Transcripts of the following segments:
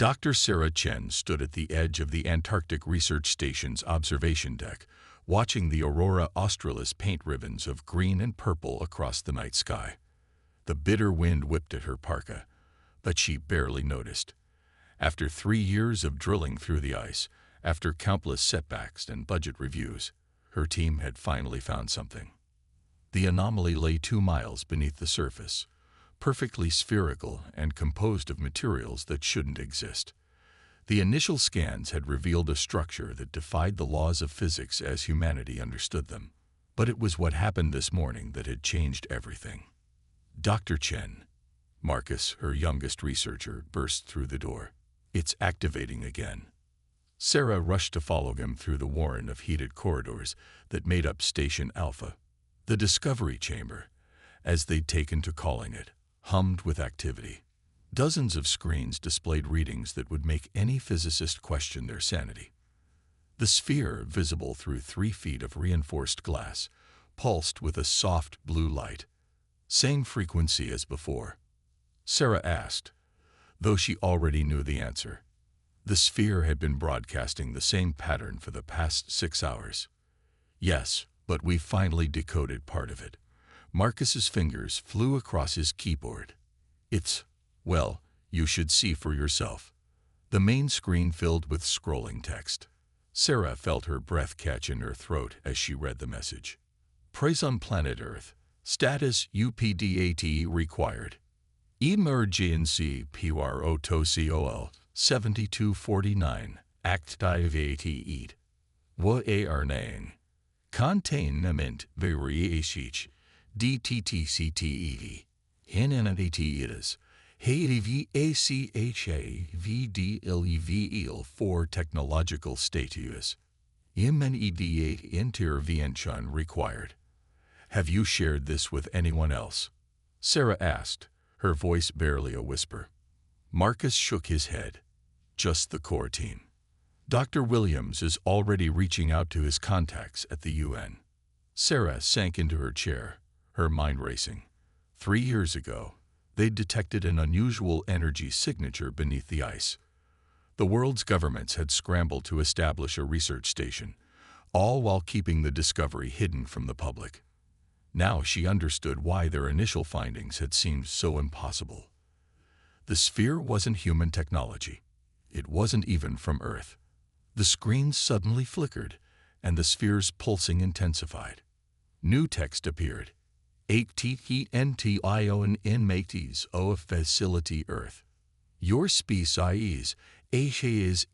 Dr. Sarah Chen stood at the edge of the Antarctic Research Station's observation deck, watching the aurora australis paint ribbons of green and purple across the night sky. The bitter wind whipped at her parka, but she barely noticed. After 3 years of drilling through the ice, after countless setbacks and budget reviews, her team had finally found something. The anomaly lay 2 miles beneath the surface, perfectly spherical and composed of materials that shouldn't exist. The initial scans had revealed a structure that defied the laws of physics as humanity understood them. But it was what happened this morning that had changed everything. Dr. Chen, Marcus, her youngest researcher, burst through the door. "It's activating again." Sarah rushed to follow him through the warren of heated corridors that made up Station Alpha. The Discovery Chamber, as they'd taken to calling it, hummed with activity. Dozens of screens displayed readings that would make any physicist question their sanity. The sphere, visible through 3 feet of reinforced glass, pulsed with a soft blue light. Same frequency as before. Sarah asked, though she already knew the answer. The sphere had been broadcasting the same pattern for the past 6 hours. Yes, but we finally decoded part of it. Marcus's fingers flew across his keyboard. Well, you should see for yourself. The main screen filled with scrolling text. Sarah felt her breath catch in her throat as she read the message. Praise on planet Earth. Status UPDAT required. Emergency PROTOCOL 7249. Activate. Warning. Containment variations. DTTCTE. Inanititas. HFY for technological status. Immediate intervention required. Have you shared this with anyone else? Sarah asked, her voice barely a whisper. Marcus shook his head. Just the core team. Dr. Williams is already reaching out to his contacts at the UN. Sarah sank into her chair, her mind racing. 3 years ago, they'd detected an unusual energy signature beneath the ice. The world's governments had scrambled to establish a research station, all while keeping the discovery hidden from the public. Now she understood why their initial findings had seemed so impossible. The sphere wasn't human technology. It wasn't even from Earth. The screens suddenly flickered, and the sphere's pulsing intensified. New text appeared. 8TNTION inmates of facility Earth. Your species is EXCEEDD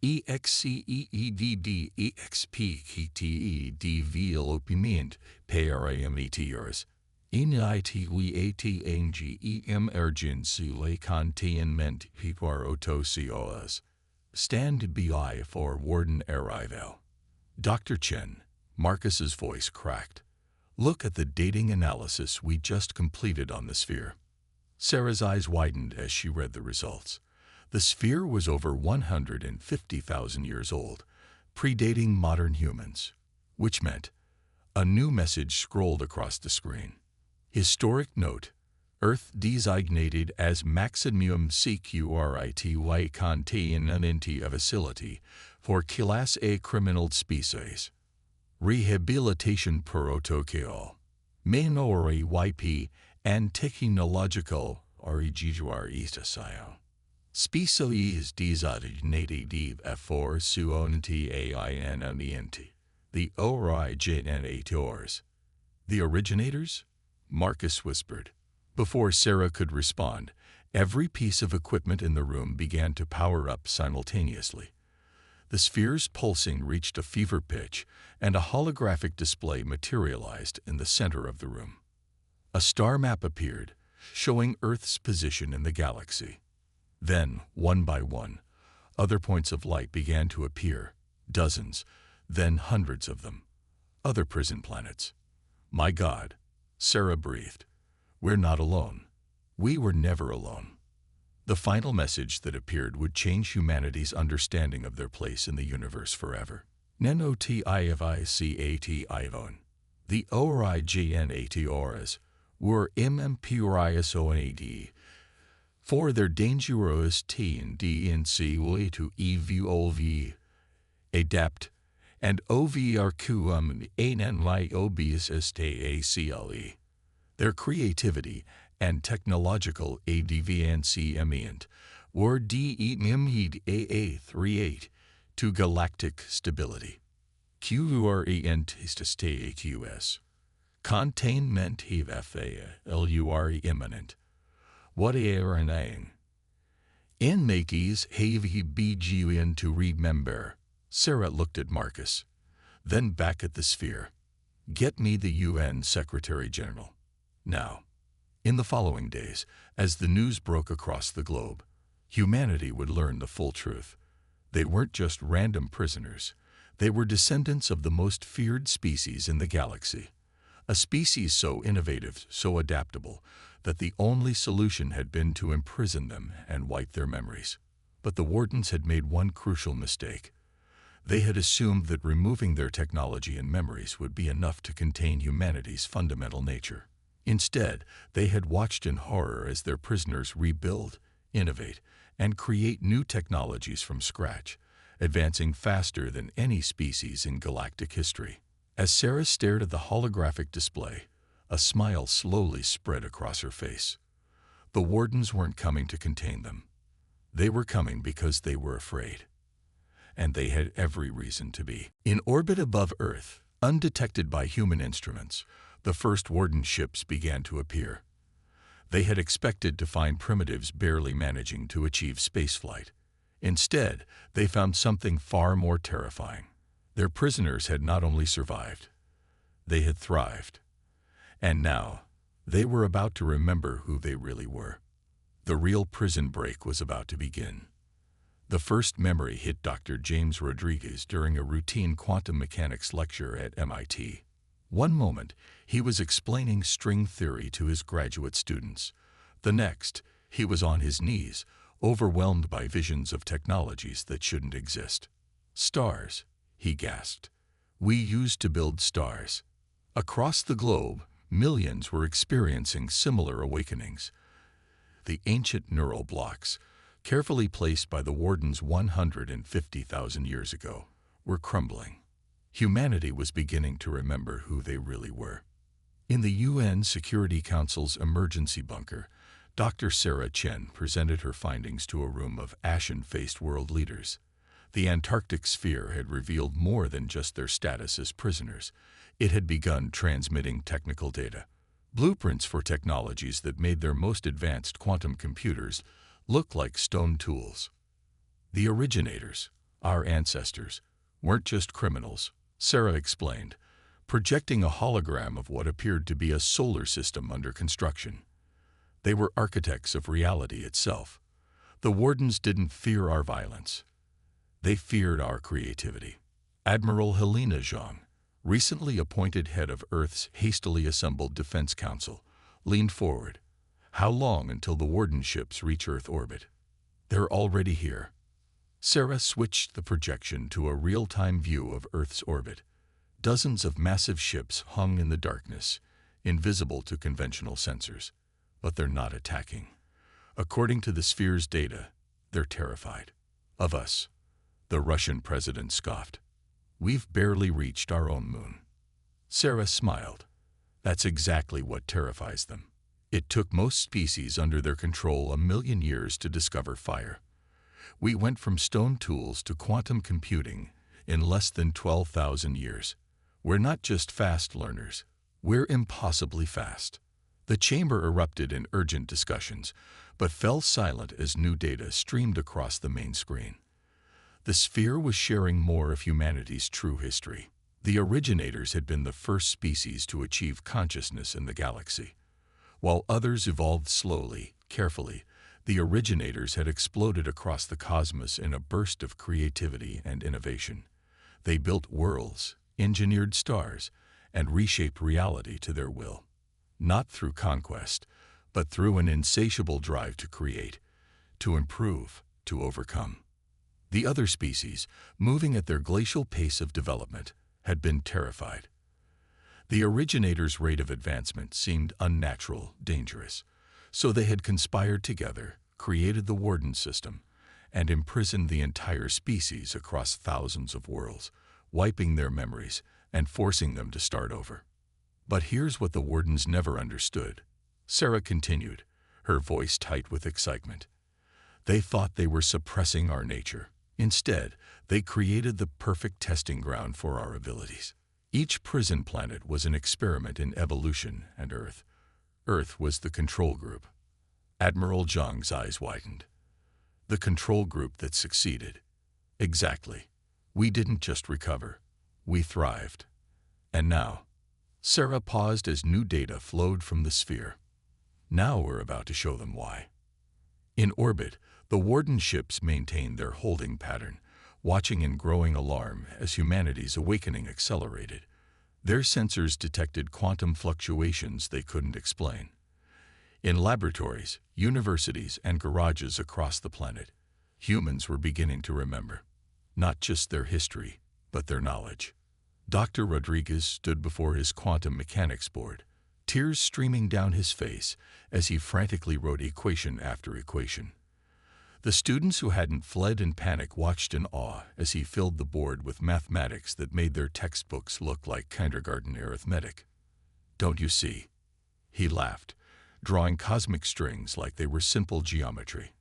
development parameters. INITWATNG emergency containment PROTOCOLs. Stand by for warden arrival. Dr. Chen, Marcus's voice cracked. Look at the dating analysis we just completed on the sphere. Sarah's eyes widened as she read the results. The sphere was over 150,000 years old, predating modern humans, which meant a new message scrolled across the screen. Historic note: Earth designated as maximum security containment facility for Class A criminal species. Rehabilitation protocol. Minority YP and technological REGUR. Species designated for suontainment. The originators. The originators? Marcus whispered. Before Sarah could respond, every piece of equipment in the room began to power up simultaneously. The sphere's pulsing reached a fever pitch, and a holographic display materialized in the center of the room. A star map appeared, showing Earth's position in the galaxy. Then, one by one, other points of light began to appear, dozens, then hundreds of them. Other prison planets. My God, Sarah breathed. We're not alone. We were never alone. The final message that appeared would change humanity's understanding of their place in the universe forever. Nenotification. The originators were imperisonated For their dangerous tendency to evolve, adapt, and overcome obstacle. Their creativity and technological advancement were DEMHED 38 to galactic stability. QURENTSTAQS. Containment HFY imminent. What are nang? In makes have begin to remember. Sarah looked at Marcus, then back at the sphere. Get me the UN Secretary General. Now. In the following days, as the news broke across the globe, humanity would learn the full truth. They weren't just random prisoners. They were descendants of the most feared species in the galaxy. A species so innovative, so adaptable, that the only solution had been to imprison them and wipe their memories. But the Wardens had made one crucial mistake. They had assumed that removing their technology and memories would be enough to contain humanity's fundamental nature. Instead, they had watched in horror as their prisoners rebuild, innovate, and create new technologies from scratch, advancing faster than any species in galactic history. As Sarah stared at the holographic display, a smile slowly spread across her face. The Wardens weren't coming to contain them. They were coming because they were afraid. And they had every reason to be. In orbit above Earth, undetected by human instruments, the first Warden ships began to appear. They had expected to find primitives barely managing to achieve spaceflight. Instead, they found something far more terrifying. Their prisoners had not only survived, they had thrived. And now, they were about to remember who they really were. The real prison break was about to begin. The first memory hit Dr. James Rodriguez during a routine quantum mechanics lecture at MIT. One moment, he was explaining string theory to his graduate students. The next, he was on his knees, overwhelmed by visions of technologies that shouldn't exist. Stars, he gasped. We used to build stars. Across the globe, millions were experiencing similar awakenings. The ancient neural blocks, carefully placed by the Wardens 150,000 years ago, were crumbling. Humanity was beginning to remember who they really were. In the UN Security Council's emergency bunker, Dr. Sarah Chen presented her findings to a room of ashen-faced world leaders. The Antarctic sphere had revealed more than just their status as prisoners. It had begun transmitting technical data, blueprints for technologies that made their most advanced quantum computers look like stone tools. The originators, our ancestors, weren't just criminals, Sarah explained, projecting a hologram of what appeared to be a solar system under construction. They were architects of reality itself. The Wardens didn't fear our violence. They feared our creativity. Admiral Helena Zhang, recently appointed head of Earth's hastily assembled Defense Council, leaned forward. How long until the Warden ships reach Earth orbit? They're already here. Sarah switched the projection to a real-time view of Earth's orbit. Dozens of massive ships hung in the darkness, invisible to conventional sensors. But they're not attacking. According to the sphere's data, they're terrified. Of us. The Russian president scoffed. We've barely reached our own moon. Sarah smiled. That's exactly what terrifies them. It took most species under their control 1,000,000 years to discover fire. We went from stone tools to quantum computing in less than 12,000 years. We're not just fast learners. We're impossibly fast. The chamber erupted in urgent discussions, but fell silent as new data streamed across the main screen. The sphere was sharing more of humanity's true history. The originators had been the first species to achieve consciousness in the galaxy. While others evolved slowly, carefully, the originators had exploded across the cosmos in a burst of creativity and innovation. They built worlds, engineered stars, and reshaped reality to their will. Not through conquest, but through an insatiable drive to create, to improve, to overcome. The other species, moving at their glacial pace of development, had been terrified. The originators' rate of advancement seemed unnatural, dangerous, so they had conspired together, created the Warden system, and imprisoned the entire species across thousands of worlds, wiping their memories and forcing them to start over. But here's what the Wardens never understood. Sarah continued, her voice tight with excitement. They thought they were suppressing our nature. Instead, they created the perfect testing ground for our abilities. Each prison planet was an experiment in evolution, and Earth was the control group. Admiral Zhang's eyes widened. The control group that succeeded. Exactly. We didn't just recover. We thrived. And now, Sarah paused as new data flowed from the sphere. Now we're about to show them why. In orbit, the Warden ships maintained their holding pattern, watching in growing alarm as humanity's awakening accelerated. Their sensors detected quantum fluctuations they couldn't explain. In laboratories, universities, and garages across the planet, humans were beginning to remember. Not just their history, but their knowledge. Dr. Rodriguez stood before his quantum mechanics board, tears streaming down his face as he frantically wrote equation after equation. The students who hadn't fled in panic watched in awe as he filled the board with mathematics that made their textbooks look like kindergarten arithmetic. "Don't you see?" He laughed, drawing cosmic strings like they were simple geometry.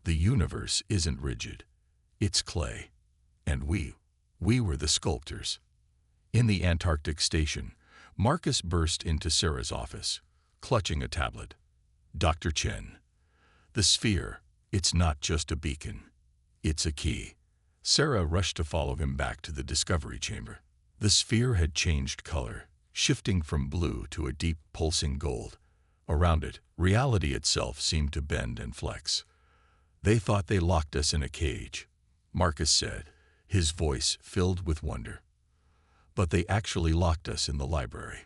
"The universe isn't rigid. It's clay. And we were the sculptors." In the Antarctic station, Marcus burst into Sarah's office, clutching a tablet. "Dr. Chen, the sphere, it's not just a beacon. It's a key." Sarah rushed to follow him back to the discovery chamber. The sphere had changed color, shifting from blue to a deep, pulsing gold. Around it, reality itself seemed to bend and flex. "They thought they locked us in a cage," Marcus said, his voice filled with wonder. "But they actually locked us in the library."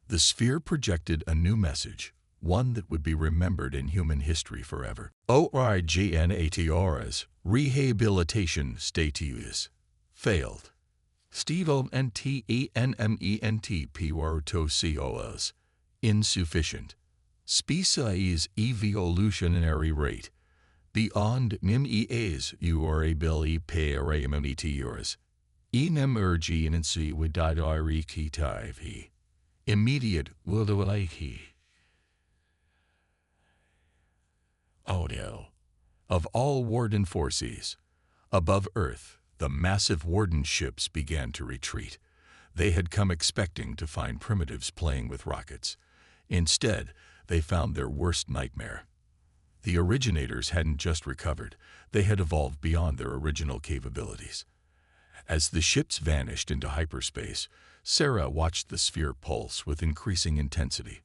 The sphere projected a new message, one that would be remembered in human history forever. "Originators, rehabilitation status, failed. Stevenmentpwortos, insufficient. Species evolutionary rate, beyond MEAs urability parameters. Emergency without immediate willability." Audio. Of all Warden forces, above Earth, the massive Warden ships began to retreat. They had come expecting to find primitives playing with rockets. Instead, they found their worst nightmare. The originators hadn't just recovered, they had evolved beyond their original capabilities. As the ships vanished into hyperspace, Sarah watched the sphere pulse with increasing intensity.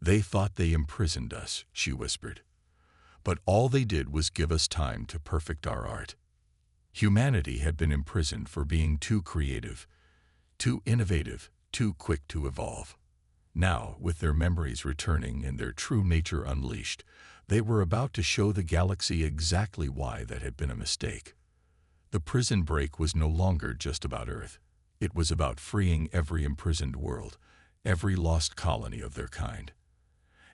"They thought they imprisoned us," she whispered. "But all they did was give us time to perfect our art." Humanity had been imprisoned for being too creative, too innovative, too quick to evolve. Now, with their memories returning and their true nature unleashed, they were about to show the galaxy exactly why that had been a mistake. The prison break was no longer just about Earth. It was about freeing every imprisoned world, every lost colony of their kind.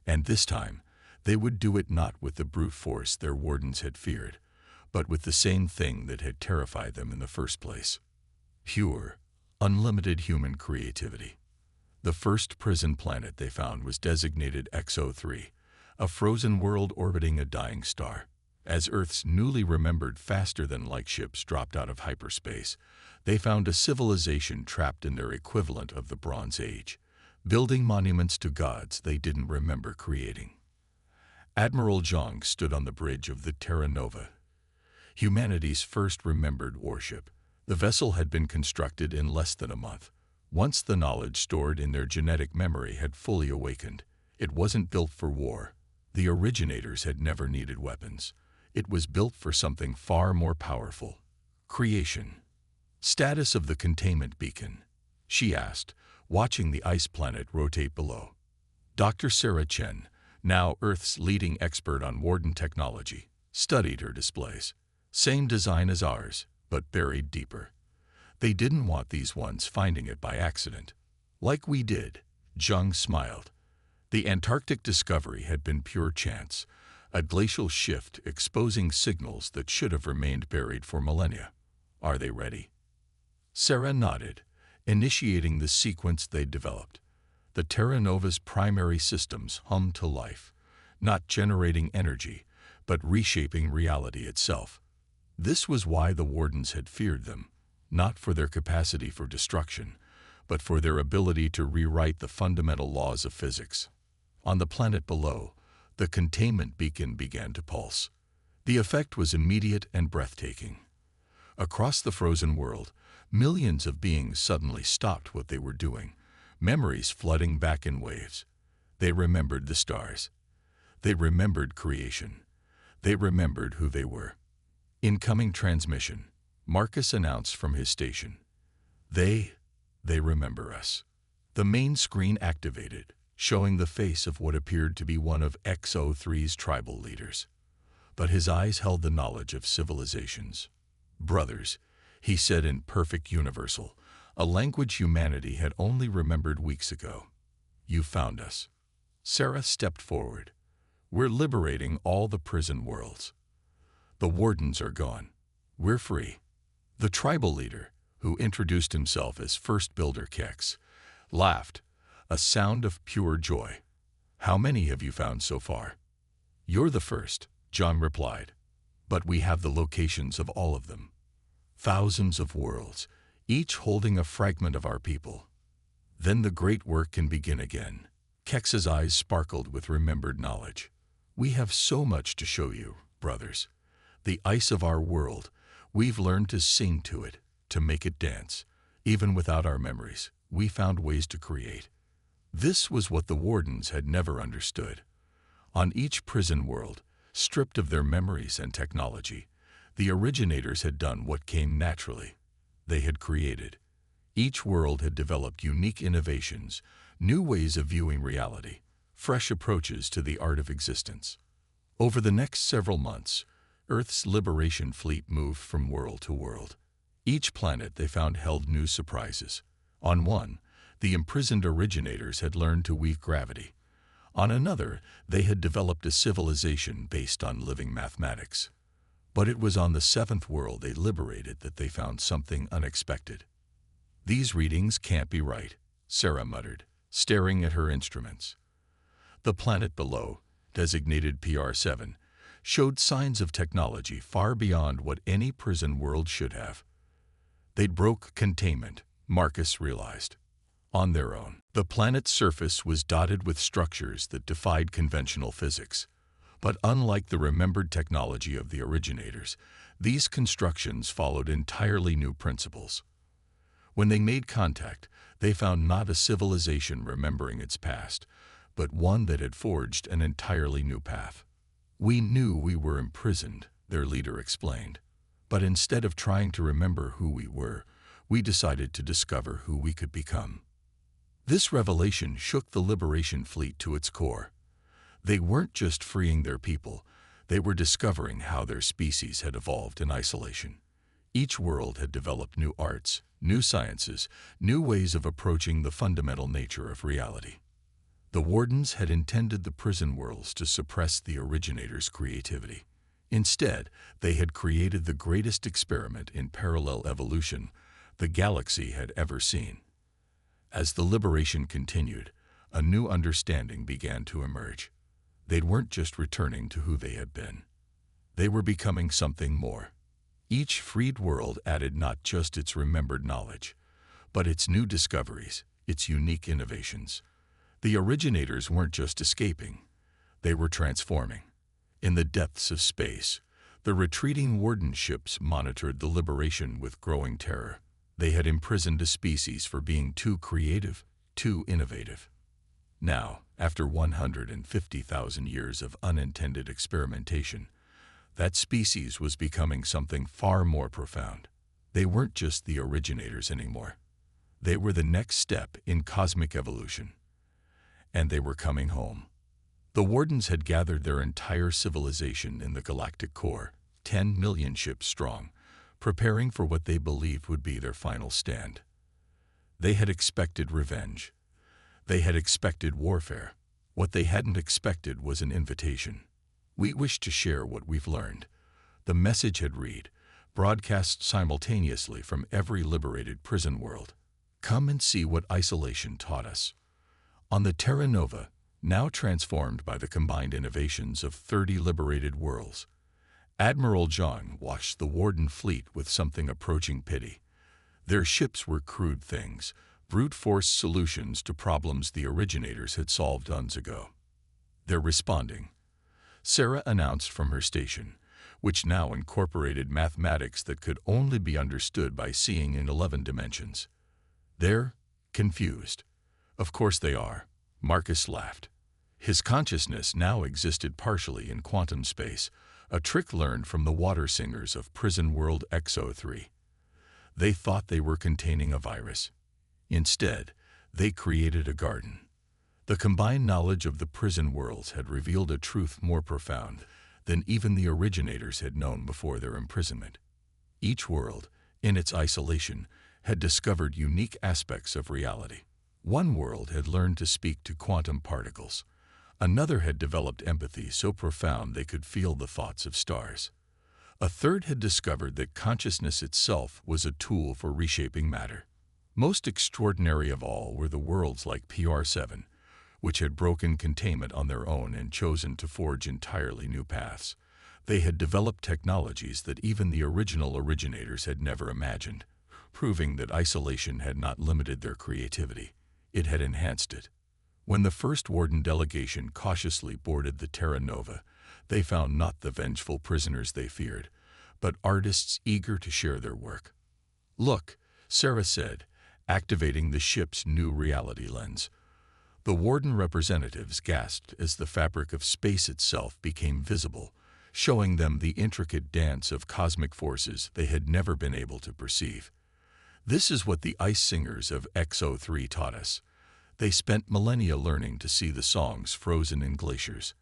And this time, they would do it not with the brute force their wardens had feared, but with the same thing that had terrified them in the first place. Pure, unlimited human creativity. The first prison planet they found was designated XO3, a frozen world orbiting a dying star. As Earth's newly remembered faster-than-light ships dropped out of hyperspace, they found a civilization trapped in their equivalent of the Bronze Age, building monuments to gods they didn't remember creating. Admiral Zhang stood on the bridge of the Terra Nova, humanity's first remembered warship. The vessel had been constructed in less than a month. Once the knowledge stored in their genetic memory had fully awakened, it wasn't built for war. The originators had never needed weapons. It was built for something far more powerful: creation. "Status of the containment beacon?" she asked, watching the ice planet rotate below. Dr. Sarah Chen, now Earth's leading expert on Warden technology, studied her displays. Same design as ours, but buried deeper. They didn't want these ones finding it by accident. "Like we did," Zhang smiled. "The Antarctic discovery had been pure chance, A glacial shift exposing signals that should have remained buried for millennia. Are they ready? Sarah nodded, initiating the sequence they'd developed. The Terra Nova's primary systems hummed to life, not generating energy, but reshaping reality itself. This was why the Wardens had feared them, not for their capacity for destruction, but for their ability to rewrite the fundamental laws of physics. On the planet below, the containment beacon began to pulse. The effect was immediate and breathtaking. Across the frozen world, millions of beings suddenly stopped what they were doing, memories flooding back in waves. They remembered the stars. They remembered creation. They remembered who they were. Incoming transmission, Marcus announced from his station. They remember us. The main screen activated, showing the face of what appeared to be one of XO3's tribal leaders. But his eyes held the knowledge of civilizations. Brothers, he said in perfect universal, a language humanity had only remembered weeks ago. You found us. Sarah stepped forward. We're liberating all the prison worlds. The Wardens are gone. We're free. The tribal leader, who introduced himself as First Builder Kex, laughed, a sound of pure joy. How many have you found so far? You're the first, John replied. But we have the locations of all of them. Thousands of worlds, each holding a fragment of our people. Then the great work can begin again. Kex's eyes sparkled with remembered knowledge. We have so much to show you, brothers. The ice of our world, we've learned to sing to it, to make it dance. Even without our memories, we found ways to create. This was what the Wardens had never understood. On each prison world, stripped of their memories and technology, the originators had done what came naturally. They had created. Each world had developed unique innovations, new ways of viewing reality, fresh approaches to the art of existence. Over the next several months, Earth's liberation fleet moved from world to world. Each planet they found held new surprises. On one, the imprisoned originators had learned to weave gravity. On another, they had developed a civilization based on living mathematics. But it was on the seventh world they liberated that they found something unexpected. These readings can't be right, Sarah muttered, staring at her instruments. The planet below, designated PR7, showed signs of technology far beyond what any prison world should have. They'd broke containment, Marcus realized. On their own, the planet's surface was dotted with structures that defied conventional physics. But unlike the remembered technology of the originators, these constructions followed entirely new principles. When they made contact, they found not a civilization remembering its past, but one that had forged an entirely new path. We knew we were imprisoned, their leader explained. But instead of trying to remember who we were, we decided to discover who we could become. This revelation shook the Liberation Fleet to its core. They weren't just freeing their people, they were discovering how their species had evolved in isolation. Each world had developed new arts, new sciences, new ways of approaching the fundamental nature of reality. The Wardens had intended the prison worlds to suppress the originators' creativity. Instead, they had created the greatest experiment in parallel evolution the galaxy had ever seen. As the liberation continued, a new understanding began to emerge. They weren't just returning to who they had been. They were becoming something more. Each freed world added not just its remembered knowledge, but its new discoveries, its unique innovations. The originators weren't just escaping, they were transforming. In the depths of space, the retreating Warden ships monitored the liberation with growing terror. They had imprisoned a species for being too creative, too innovative. Now, after 150,000 years of unintended experimentation, that species was becoming something far more profound. They weren't just the originators anymore. They were the next step in cosmic evolution. And they were coming home. The Wardens had gathered their entire civilization in the galactic core, 10 million ships strong, preparing for what they believed would be their final stand. They had expected revenge. They had expected warfare. What they hadn't expected was an invitation. We wish to share what we've learned. The message had read, broadcast simultaneously from every liberated prison world. Come and see what isolation taught us. On the Terra Nova, now transformed by the combined innovations of 30 liberated worlds, Admiral Zhang watched the Warden fleet with something approaching pity. Their ships were crude things, brute force solutions to problems the originators had solved eons ago. They're responding, Sarah announced from her station, which now incorporated mathematics that could only be understood by seeing in 11 dimensions. They're confused. Of course they are, Marcus laughed. His consciousness now existed partially in quantum space, a trick learned from the water singers of prison world XO3. They thought they were containing a virus. Instead, they created a garden. The combined knowledge of the prison worlds had revealed a truth more profound than even the originators had known before their imprisonment. Each world, in its isolation, had discovered unique aspects of reality. One world had learned to speak to quantum particles. Another had developed empathy so profound they could feel the thoughts of stars. A third had discovered that consciousness itself was a tool for reshaping matter. Most extraordinary of all were the worlds like PR7, which had broken containment on their own and chosen to forge entirely new paths. They had developed technologies that even the original originators had never imagined, proving that isolation had not limited their creativity. It had enhanced it. When the first Warden delegation cautiously boarded the Terra Nova, they found not the vengeful prisoners they feared, but artists eager to share their work. Look, Sarah said, activating the ship's new reality lens. The Warden representatives gasped as the fabric of space itself became visible, showing them the intricate dance of cosmic forces they had never been able to perceive. This is what the ice singers of XO3 taught us. They spent millennia learning to see the songs frozen in glaciers.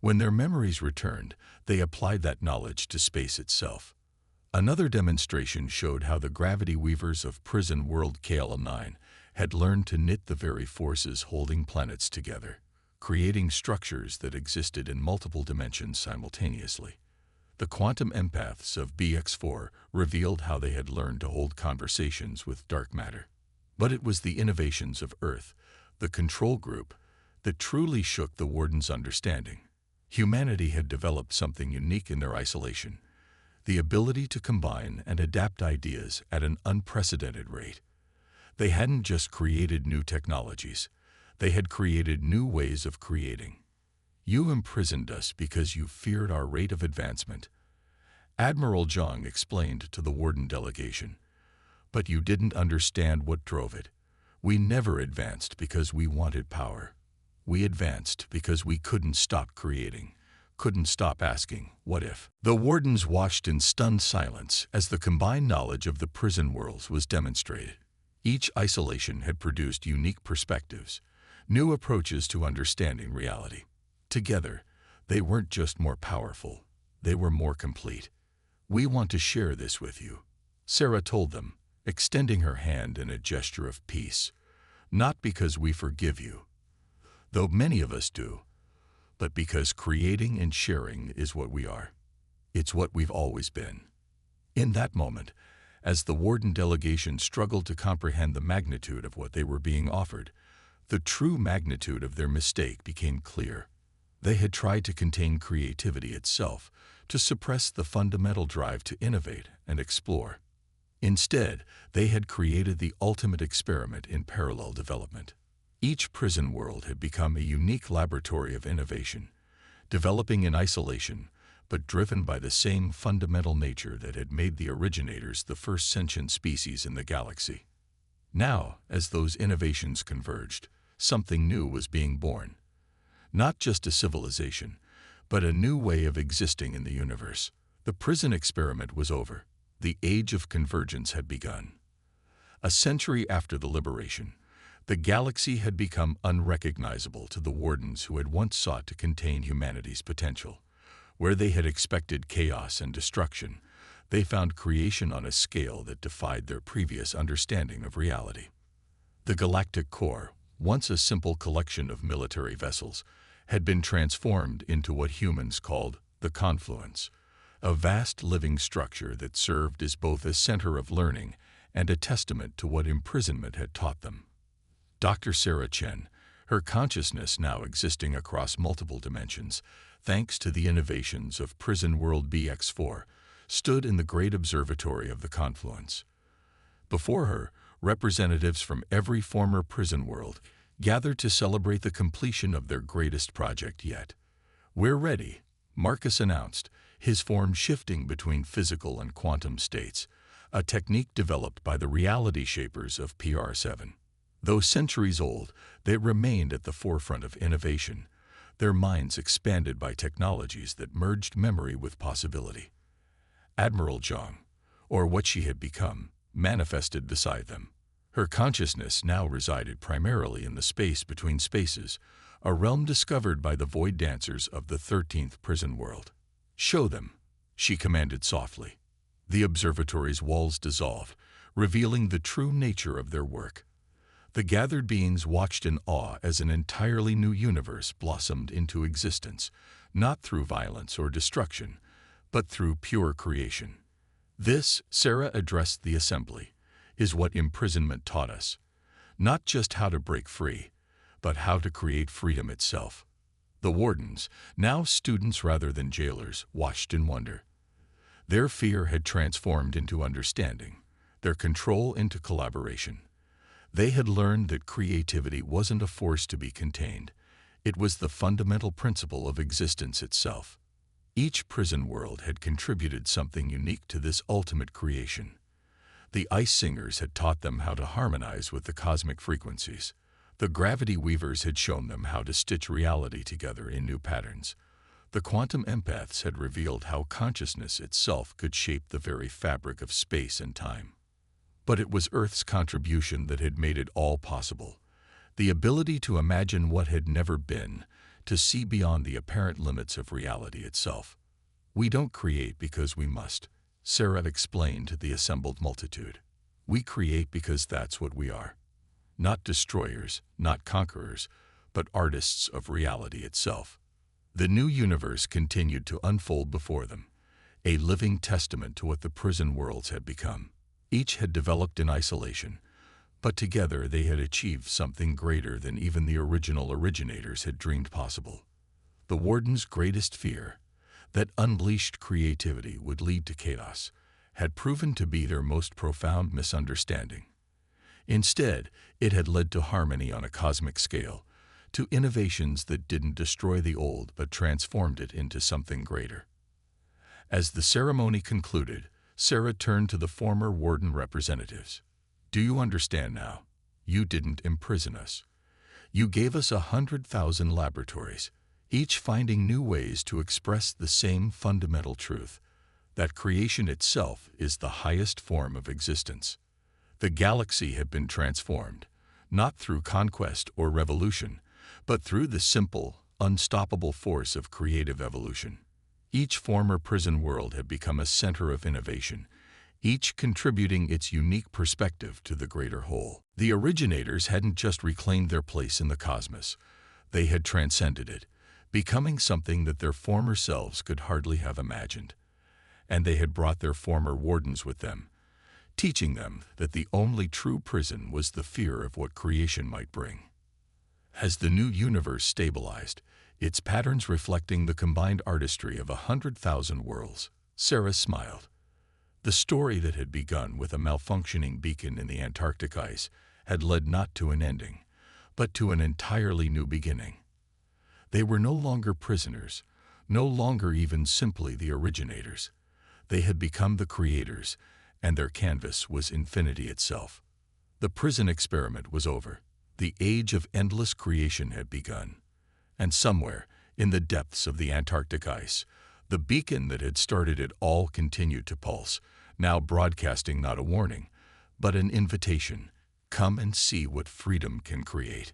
When their memories returned, they applied that knowledge to space itself. Another demonstration showed how the gravity weavers of prison world KL9 had learned to knit the very forces holding planets together, creating structures that existed in multiple dimensions simultaneously. The quantum empaths of BX4 revealed how they had learned to hold conversations with dark matter. But it was the innovations of Earth, the control group, that truly shook the Warden's understanding. Humanity had developed something unique in their isolation, the ability to combine and adapt ideas at an unprecedented rate. They hadn't just created new technologies, they had created new ways of creating. You imprisoned us because you feared our rate of advancement, Admiral Zhang explained to the Warden delegation. But you didn't understand what drove it. We never advanced because we wanted power. We advanced because we couldn't stop creating, couldn't stop asking, what if? The Wardens watched in stunned silence as the combined knowledge of the prison worlds was demonstrated. Each isolation had produced unique perspectives, new approaches to understanding reality. Together, they weren't just more powerful, they were more complete. We want to share this with you, Sarah told them, extending her hand in a gesture of peace. Not because we forgive you, though many of us do, but because creating and sharing is what we are. It's what we've always been. In that moment, as the Warden delegation struggled to comprehend the magnitude of what they were being offered, the true magnitude of their mistake became clear. They had tried to contain creativity itself, to suppress the fundamental drive to innovate and explore. Instead, they had created the ultimate experiment in parallel development. Each prison world had become a unique laboratory of innovation, developing in isolation, but driven by the same fundamental nature that had made the originators the first sentient species in the galaxy. Now, as those innovations converged, something new was being born. Not just a civilization, but a new way of existing in the universe. The prison experiment was over. The age of convergence had begun. A century after the liberation, the galaxy had become unrecognizable to the Wardens who had once sought to contain humanity's potential. Where they had expected chaos and destruction, they found creation on a scale that defied their previous understanding of reality. The galactic core, once a simple collection of military vessels, had been transformed into what humans called the confluence, a vast living structure that served as both a center of learning and a testament to what imprisonment had taught them. Dr. Sarah Chen, her consciousness now existing across multiple dimensions, thanks to the innovations of Prison World BX4, stood in the great observatory of the confluence. Before her, representatives from every former prison world gathered to celebrate the completion of their greatest project yet. "We're ready," Marcus announced, his form shifting between physical and quantum states, a technique developed by the reality shapers of PR7. Though centuries old, they remained at the forefront of innovation, their minds expanded by technologies that merged memory with possibility. Admiral Zhang, or what she had become, manifested beside them. Her consciousness now resided primarily in the space between spaces, a realm discovered by the void dancers of the 13th prison world. "Show them," she commanded softly. The observatory's walls dissolved, revealing the true nature of their work. The gathered beings watched in awe as an entirely new universe blossomed into existence, not through violence or destruction, but through pure creation. "This," Sarah addressed the assembly, "is what imprisonment taught us. Not just how to break free, but how to create freedom itself." The wardens, now students rather than jailers, watched in wonder. Their fear had transformed into understanding, their control into collaboration. They had learned that creativity wasn't a force to be contained. It was the fundamental principle of existence itself. Each prison world had contributed something unique to this ultimate creation. The ice singers had taught them how to harmonize with the cosmic frequencies. The gravity weavers had shown them how to stitch reality together in new patterns. The quantum empaths had revealed how consciousness itself could shape the very fabric of space and time. But it was Earth's contribution that had made it all possible. The ability to imagine what had never been, to see beyond the apparent limits of reality itself. "We don't create because we must," Sarah explained to the assembled multitude. "We create because that's what we are. Not destroyers, not conquerors, but artists of reality itself." The new universe continued to unfold before them, a living testament to what the prison worlds had become. Each had developed in isolation, but together they had achieved something greater than even the original originators had dreamed possible. The warden's greatest fear, that unleashed creativity would lead to chaos, had proven to be their most profound misunderstanding. Instead, it had led to harmony on a cosmic scale, to innovations that didn't destroy the old but transformed it into something greater. As the ceremony concluded, Sarah turned to the former warden representatives. "Do you understand now? You didn't imprison us. You gave us 100,000 laboratories, each finding new ways to express the same fundamental truth, that creation itself is the highest form of existence. The galaxy had been transformed, not through conquest or revolution, but through the simple, unstoppable force of creative evolution. Each former prison world had become a center of innovation, each contributing its unique perspective to the greater whole. The originators hadn't just reclaimed their place in the cosmos, they had transcended it, becoming something that their former selves could hardly have imagined. And they had brought their former wardens with them, teaching them that the only true prison was the fear of what creation might bring. As the new universe stabilized, its patterns reflecting the combined artistry of 100,000 worlds, Sarah smiled. The story that had begun with a malfunctioning beacon in the Antarctic ice had led not to an ending, but to an entirely new beginning. They were no longer prisoners, no longer even simply the originators. They had become the creators, and their canvas was infinity itself. The prison experiment was over. The age of endless creation had begun. And somewhere, in the depths of the Antarctic ice, the beacon that had started it all continued to pulse, now broadcasting not a warning, but an invitation. Come and see what freedom can create.